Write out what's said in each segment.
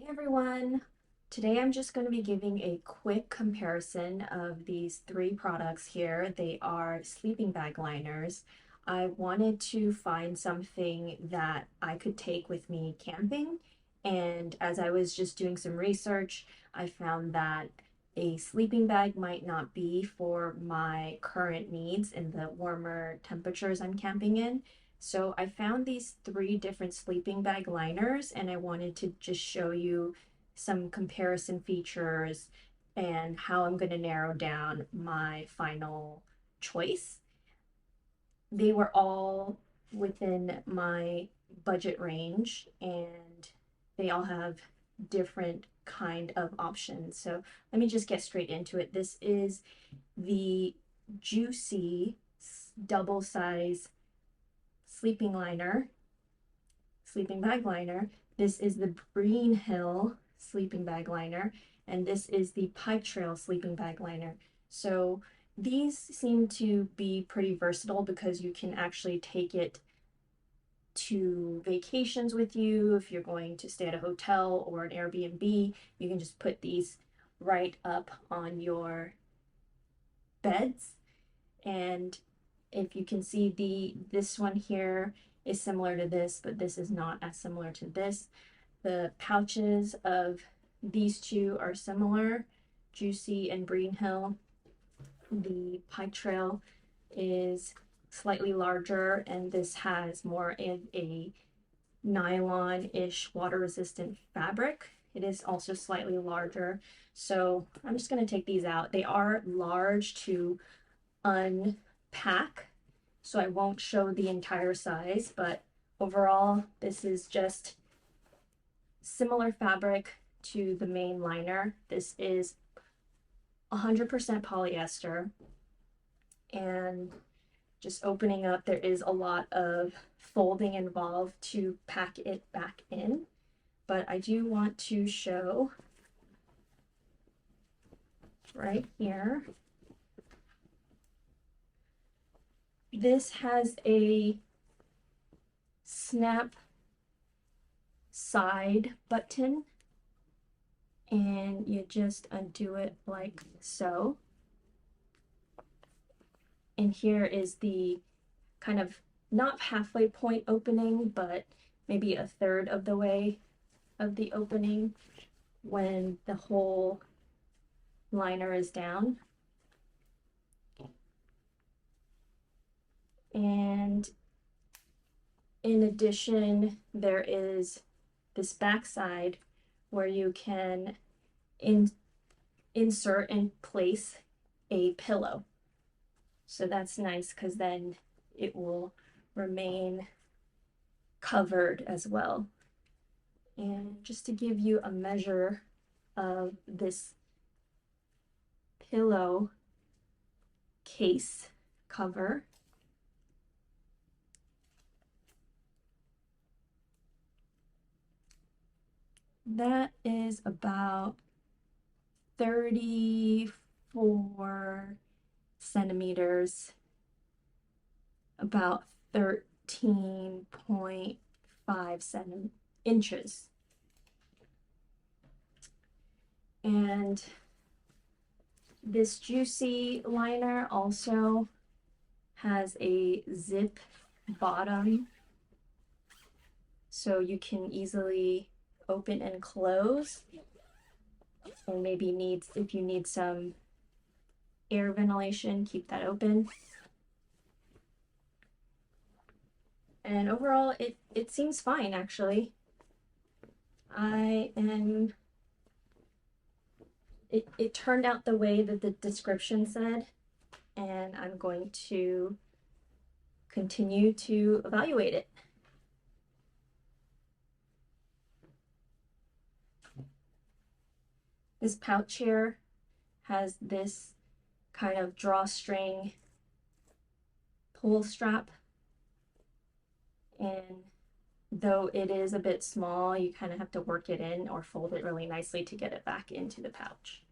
Everyone. Today I'm just going to be giving a quick comparison of these three products here. They are sleeping bag liners. I wanted to find something that I could take with me camping, and as I was just doing some research, I found that a sleeping bag might not be for my current needs in the warmer temperatures I'm camping in. So I found these three different sleeping bag liners, and I wanted to just show you some comparison features and how I'm going to narrow down my final choice. They were all within my budget range, and they all have different kind of options. So let me just get straight into it. This is the JUISEE double size sleeping liner, sleeping bag liner. This is the BREENHILL sleeping bag liner, and this is the Pike Trail sleeping bag liner. So these seem to be pretty versatile because you can actually take it to vacations with you. If you're going to stay at a hotel or an Airbnb, you can just put these right up on your beds. And if you can see, this one here is similar to this, but this is not as similar to this. The pouches of these two are similar, JUISEE and BREENHILL. The Pike Trail is slightly larger, and this has more of a nylon-ish water-resistant fabric. It is also slightly larger. So I'm just going to take these out. They are large to unpack, so I won't show the entire size, but overall this is just similar fabric to the main liner. This is 100% polyester, and just opening up, there is a lot of folding involved to pack it back in, but I do want to show right here. This has a snap side button, and you just undo it like so. And here is the kind of not halfway point opening, but maybe a third of the way of the opening when the whole liner is down. And in addition, there is this back side where you can insert and place a pillow. So that's nice because then it will remain covered as well. And just to give you a measure of this pillow case cover, that is about 34 centimeters, about 13.5 inches. And this JUISEE liner also has a zip bottom, so you can easily open and close, or maybe if you need some air ventilation, keep that open. And overall, it seems fine, actually. It turned out the way that the description said, and I'm going to continue to evaluate it. This pouch here has this kind of drawstring pull strap, and though it is a bit small, you kind of have to work it in or fold it really nicely to get it back into the pouch.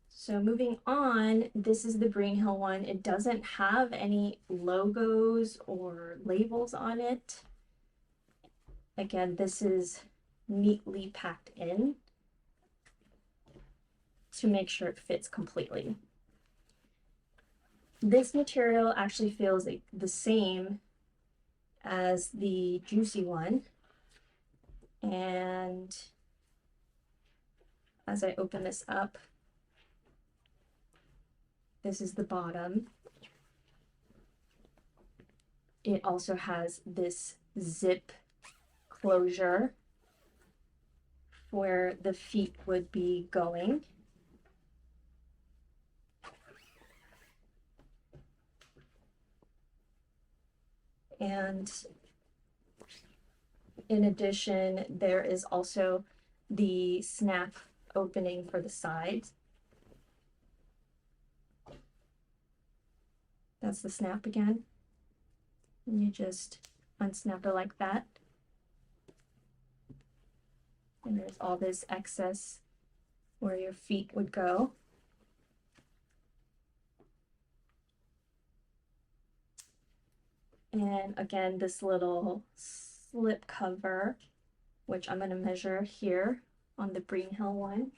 So moving on, this is the BREENHILL one. It doesn't have any logos or labels on it. Again, this is neatly packed in to make sure it fits completely. This material actually feels like the same as the JUISEE one. And as I open this up, this is the bottom. It also has this zip closure where the feet would be going. And in addition, there is also the snap opening for the sides. That's the snap again. And you just unsnap it like that. And there's all this excess where your feet would go. And again, this little slip cover, which I'm going to measure here on the BREENHILL one.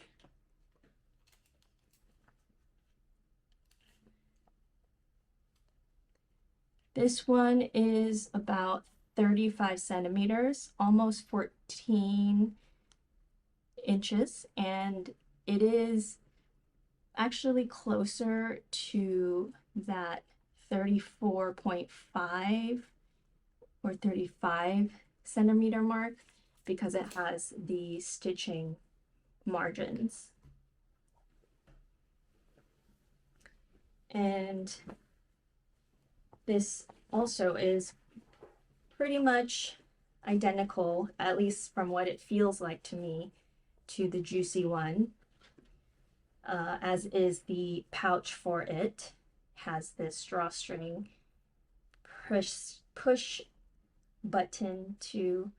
This one is about 35 centimeters, almost 14 inches, and it is actually closer to that 34.5 or 35 centimeter mark because it has the stitching margins. And this also is pretty much identical, at least from what it feels like to me, to the JUISEE one, as is the pouch for it. Has this drawstring push button to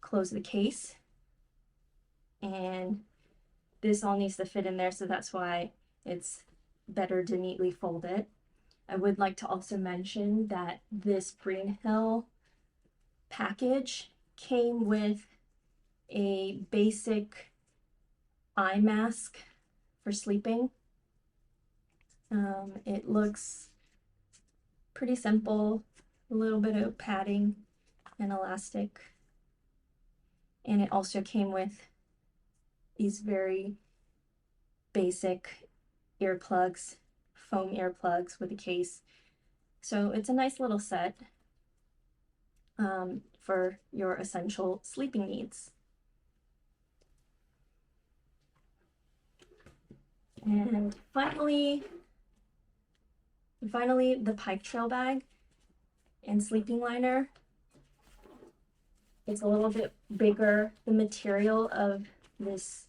close the case, and this all needs to fit in there, so that's why it's better to neatly fold it. I would like to also mention that this BREENHILL package came with a basic eye mask for sleeping. It looks pretty simple, a little bit of padding and elastic. And it also came with these very basic earplugs, foam earplugs with a case. So it's a nice little set for your essential sleeping needs. And finally, the Pike Trail bag and sleeping liner. It's a little bit bigger. The material of this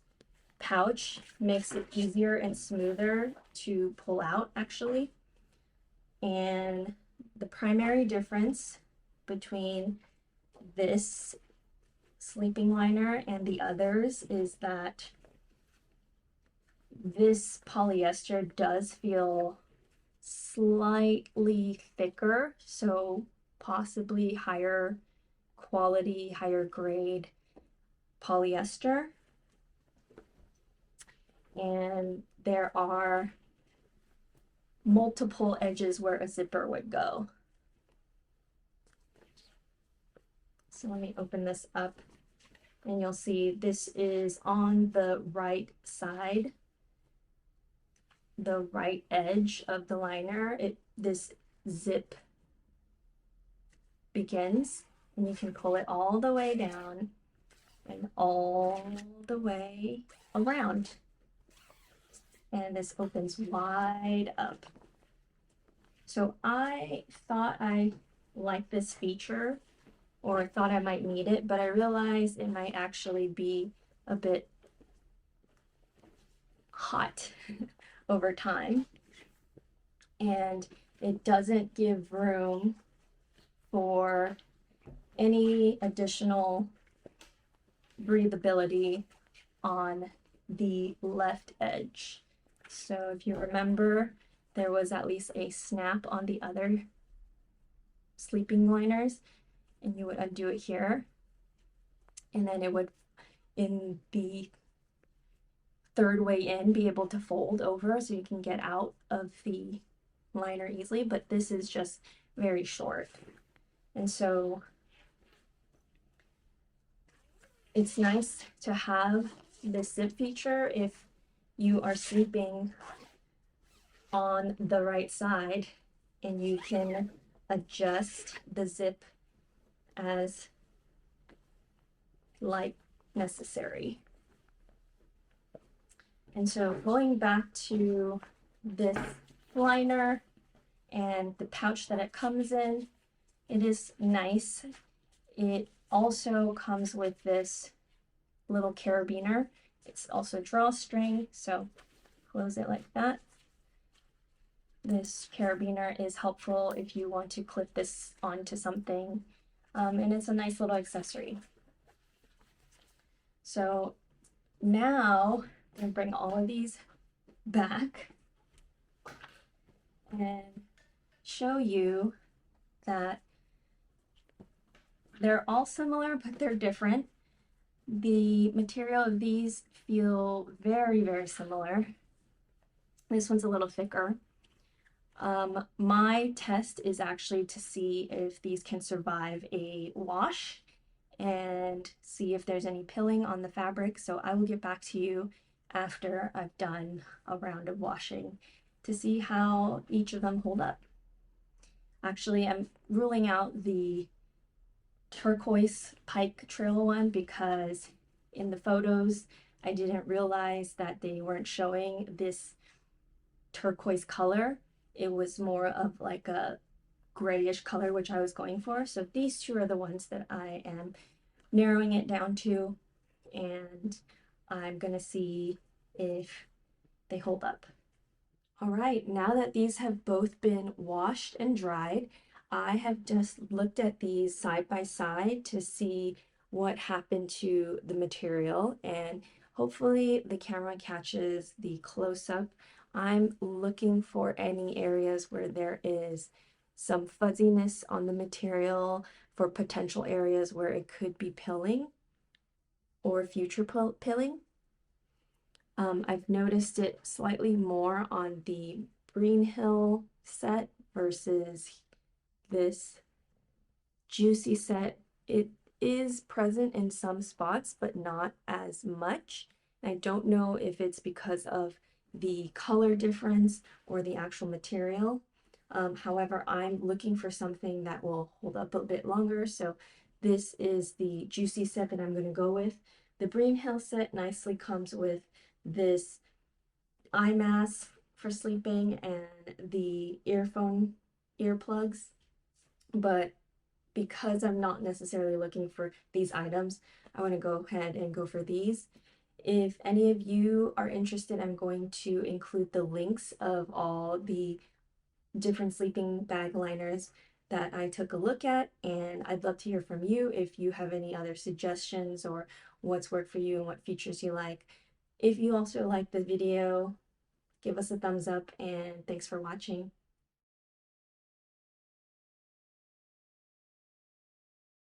pouch makes it easier and smoother to pull out, actually. And the primary difference between this sleeping liner and the others is that this polyester does feel slightly thicker, so possibly higher quality, higher grade polyester. And there are multiple edges where a zipper would go. So let me open this up and you'll see this is on the right side, the right edge of the liner. This zip begins, and you can pull it all the way down and all the way around. And this opens wide up. So I thought I liked this feature, or thought I might need it, but I realized it might actually be a bit hot over time. And it doesn't give room for any additional breathability on the left edge. So if you remember, there was at least a snap on the other sleeping liners, and you would undo it here. and then it would, in the third way in, be able to fold over so you can get out of the liner easily, but this is just very short. And so it's nice to have this zip feature if you are sleeping on the right side, and you can adjust the zip as like necessary. And so going back to this liner and the pouch that it comes in, it is nice. It also comes with this little carabiner. It's also drawstring, so close it like that. This carabiner is helpful if you want to clip this onto something, and it's a nice little accessory. So now I'm going to bring all of these back and show you that they're all similar, but they're different. The material of these feel very, very similar. This one's a little thicker. My test is actually to see if these can survive a wash and see if there's any pilling on the fabric. So I will get back to you after I've done a round of washing to see how each of them hold up. Actually, I'm ruling out the turquoise Pike Trail one because in the photos I didn't realize that they weren't showing this turquoise color. It was more of like a grayish color, which I was going for. So these two are the ones that I am narrowing it down to, and I'm gonna see if they hold up. All right, now that these have both been washed and dried, I have just looked at these side by side to see what happened to the material, and hopefully the camera catches the close-up. I'm looking for any areas where there is some fuzziness on the material, for potential areas where it could be pilling or future pilling. I've noticed it slightly more on the BREENHILL set versus this JUISEE set. It is present in some spots, but not as much. I don't know if it's because of the color difference or the actual material. However, I'm looking for something that will hold up a bit longer, so this is the JUISEE set that I'm going to go with. The BREENHILL set nicely comes with this eye mask for sleeping and the earplugs, but because I'm not necessarily looking for these items, I want to go ahead and go for these. If any of you are interested, I'm going to include the links of all the different sleeping bag liners that I took a look at, and I'd love to hear from you if you have any other suggestions or what's worked for you and what features you like. If you also like the video, give us a thumbs up, and thanks for watching.